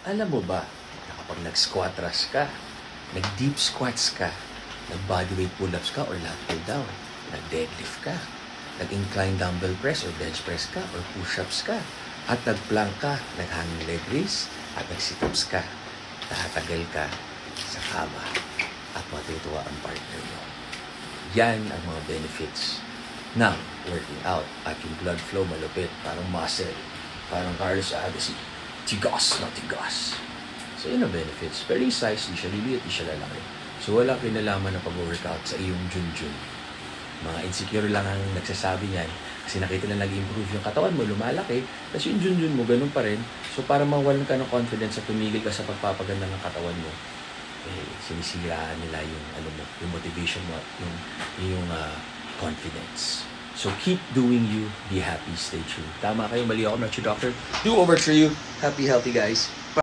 Alam mo ba na kapag nag-squat thrust ka, nag-deep squats ka, nag-bodyweight pull-ups ka or lahat pull down, nag-deadlift ka, nag-incline dumbbell press or bench press ka or push-ups ka, at nag-plank ka, nag-hanging leg raise, at nag-sit-ups ka, tatagal ka sa kama at matutuwa ang partner mo. Yan ang mga benefits ng working out at yung blood flow malupit, parang muscle, parang Carlos Agassi, tigas na tigas. So yun ang benefits. Pero yung size, di siya liliit, di siya lalaki. So wala kinalaman ng pag-workout sa iyong junjun. Mga insecure lang ang nagsasabi niyan kasi nakita na nag-improve yung katawan mo, lumalaki, tapos yung junjun mo, ganun pa rin. So para mawalan ka ng confidence sa tumigil ka sa pagpapaganda ng katawan mo, sinisiraan nila yung, yung motivation mo at yung confidence. So keep doing you, be happy, stay true. Tama kayo, mali ako, I'm not your doctor. Do over for you. Happy, healthy guys.